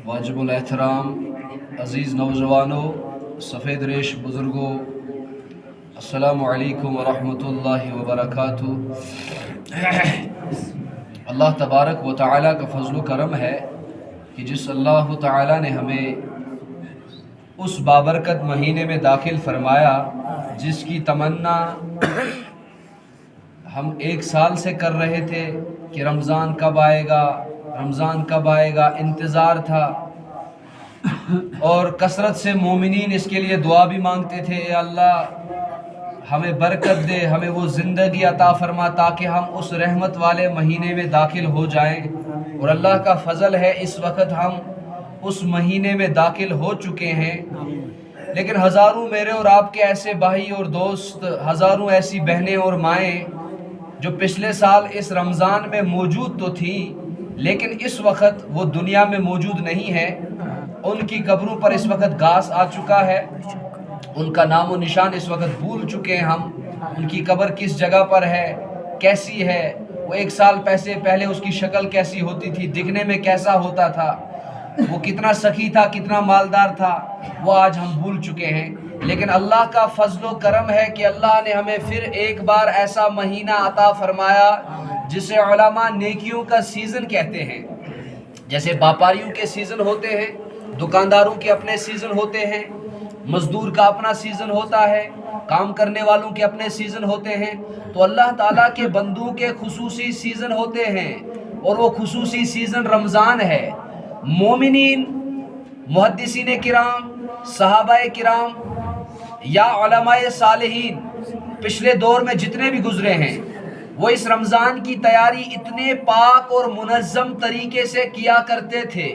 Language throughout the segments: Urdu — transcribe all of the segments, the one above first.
واجب الاحترام عزیز نوجوانوں، سفید ریش بزرگوں، السلام علیکم ورحمۃ اللہ وبرکاتہ۔ اللہ تبارک و تعالیٰ کا فضل و کرم ہے کہ جس اللہ تعالیٰ نے ہمیں اس بابرکت مہینے میں داخل فرمایا جس کی تمنا ہم 1 سال سے کر رہے تھے کہ رمضان کب آئے گا، رمضان کب آئے گا، انتظار تھا، اور کثرت سے مومنین اس کے لیے دعا بھی مانگتے تھے، اے اللہ ہمیں برکت دے، ہمیں وہ زندگی عطا فرما تاکہ ہم اس رحمت والے مہینے میں داخل ہو جائیں۔ اور اللہ کا فضل ہے اس وقت ہم اس مہینے میں داخل ہو چکے ہیں، لیکن ہزاروں میرے اور آپ کے ایسے بھائی اور دوست، ہزاروں ایسی بہنیں اور مائیں جو پچھلے سال اس رمضان میں موجود تو تھی لیکن اس وقت وہ دنیا میں موجود نہیں ہے، ان کی قبروں پر اس وقت گھاس آ چکا ہے، ان کا نام و نشان اس وقت بھول چکے ہیں ہم، ان کی قبر کس جگہ پر ہے، کیسی ہے، وہ 1 سال پہلے اس کی شکل کیسی ہوتی تھی، دکھنے میں کیسا ہوتا تھا، وہ کتنا سخی تھا، کتنا مالدار تھا، وہ آج ہم بھول چکے ہیں۔ لیکن اللہ کا فضل و کرم ہے کہ اللہ نے ہمیں پھر ایک بار ایسا مہینہ عطا فرمایا جسے علماء نیکیوں کا سیزن کہتے ہیں۔ جیسے باپاریوں کے سیزن ہوتے ہیں، دکانداروں کے اپنے سیزن ہوتے ہیں، مزدور کا اپنا سیزن ہوتا ہے، کام کرنے والوں کے اپنے سیزن ہوتے ہیں، تو اللہ تعالیٰ کے بندوں کے خصوصی سیزن ہوتے ہیں، اور وہ خصوصی سیزن رمضان ہے۔ مومنین، محدثین کرام، صحابہ کرام یا علماء صالحین پچھلے دور میں جتنے بھی گزرے ہیں وہ اس رمضان کی تیاری اتنے پاک اور منظم طریقے سے کیا کرتے تھے۔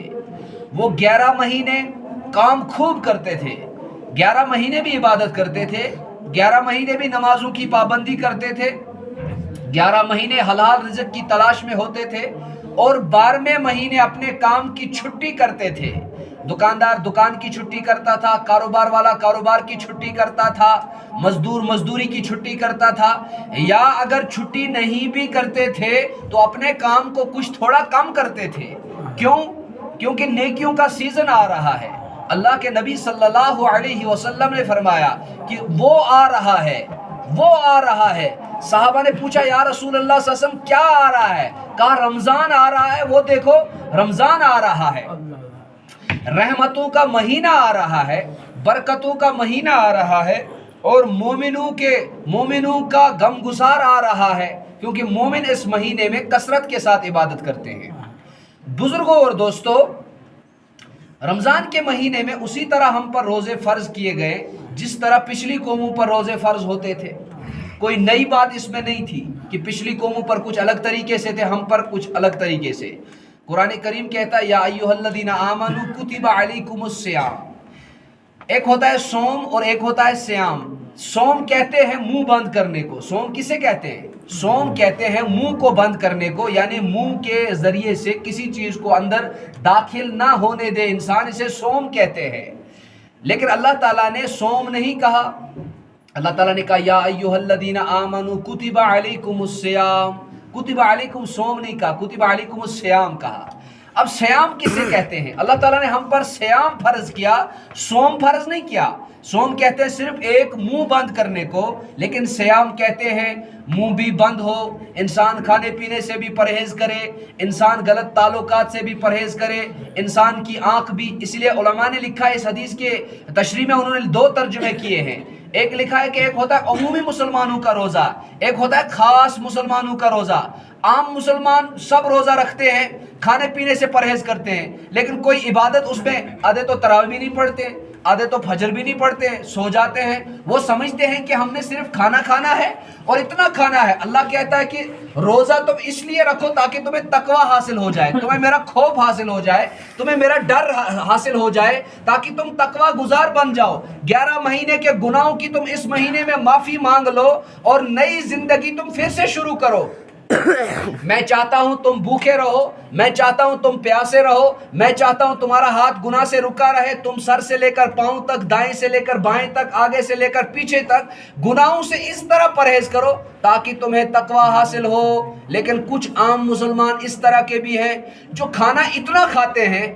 وہ 11 مہینے کام خوب کرتے تھے، 11 مہینے بھی عبادت کرتے تھے، 11 مہینے بھی نمازوں کی پابندی کرتے تھے، 11 مہینے حلال رزق کی تلاش میں ہوتے تھے، اور 12ویں مہینے اپنے کام کی چھٹی کرتے تھے۔ دکاندار دکان کی چھٹی کرتا تھا، کاروبار والا کاروبار کی چھٹی کرتا تھا، مزدور مزدوری کی چھٹی کرتا تھا، یا اگر چھٹی نہیں بھی کرتے تھے تو اپنے کام کو کچھ تھوڑا کم کرتے تھے۔ کیوں؟ کیونکہ نیکیوں کا سیزن آ رہا ہے۔ اللہ کے نبی صلی اللہ علیہ وسلم نے فرمایا کہ وہ آ رہا ہے، وہ آ رہا ہے۔ صحابہ نے پوچھا یا رسول اللہ صلی اللہ علیہ وسلم کیا آ رہا ہے؟ کہا رمضان آ رہا ہے، وہ دیکھو رمضان آ رہا ہے، رحمتوں کا مہینہ آ رہا ہے، برکتوں کا مہینہ آ رہا ہے، اور مومنوں کا غمگسار آ رہا ہے، کیونکہ مومن اس مہینے میں کثرت کے ساتھ عبادت کرتے ہیں۔ بزرگوں اور دوستو، رمضان کے مہینے میں اسی طرح ہم پر روزے فرض کیے گئے جس طرح پچھلی قوموں پر روزے فرض ہوتے تھے۔ کوئی نئی بات اس میں نہیں تھی کہ پچھلی قوموں پر کچھ الگ طریقے سے تھے، ہم پر کچھ الگ طریقے سے۔ قرآن کریم کہتا ہے یا ایھا الذین آمنوا کتب علیکم الصیام۔ ایک ہوتا ہے صوم اور ایک ہوتا ہے صیام۔ صوم کہتے ہیں منہ بند کرنے کو۔ صوم کسے کہتے ہیں؟ صوم کہتے ہیں منہ کو بند کرنے کو، یعنی منہ کے ذریعے سے کسی چیز کو اندر داخل نہ ہونے دے انسان، اسے صوم کہتے ہیں۔ لیکن اللہ تعالیٰ نے صوم نہیں کہا، اللہ تعالیٰ نے کہا یا ایھا الذین آمنوا کتب علیکم الصیام۔ کتب علیکم صوم نہیں کہا، کتب علیکم الصیام کہا۔ اب صیام کسے کہتے ہیں؟ اللہ تعالیٰ نے ہم پر صیام فرض کیا، صوم فرض نہیں کیا۔ صوم کہتے ہیں صرف ایک منہ بند کرنے کو، لیکن صیام کہتے ہیں منہ بھی بند ہو، انسان کھانے پینے سے بھی پرہیز کرے، انسان غلط تعلقات سے بھی پرہیز کرے، انسان کی آنکھ بھی۔ اس لیے علماء نے لکھا ہے، اس حدیث کے تشریح میں انہوں نے 2 ترجمے کیے ہیں۔ ایک لکھا ہے کہ ایک ہوتا ہے عمومی مسلمانوں کا روزہ، ایک ہوتا ہے خاص مسلمانوں کا روزہ۔ عام مسلمان سب روزہ رکھتے ہیں، کھانے پینے سے پرہیز کرتے ہیں، لیکن کوئی عبادت اس میں آدھے تو تراویح بھی نہیں پڑھتے، آدھے تو فجر بھی نہیں پڑھتے ہیں، سو جاتے ہیں۔ وہ سمجھتے ہیں کہ ہم نے صرف کھانا کھانا ہے اور اتنا کھانا ہے۔ اللہ کہتا ہے کہ روزہ تم اس لیے رکھو تاکہ تمہیں تقوی حاصل ہو جائے، تمہیں میرا خوف حاصل ہو جائے، تمہیں میرا ڈر حاصل ہو جائے، تاکہ تم تقوی گزار بن جاؤ۔ 11 مہینے کے گناہوں کی تم اس مہینے میں معافی مانگ لو اور نئی زندگی تم پھر سے شروع کرو۔ میں چاہتا ہوں تم بھوکے رہو، میں چاہتا ہوں تم پیاسے رہو، میں چاہتا ہوں تمہارا ہاتھ گناہ سے رکا رہے، تم سر سے لے کر پاؤں تک، دائیں سے لے کر بائیں تک، آگے سے لے کر پیچھے تک گناہوں سے اس طرح پرہیز کرو تاکہ تمہیں تقوی حاصل ہو۔ لیکن کچھ عام مسلمان اس طرح کے بھی ہیں جو کھانا اتنا کھاتے ہیں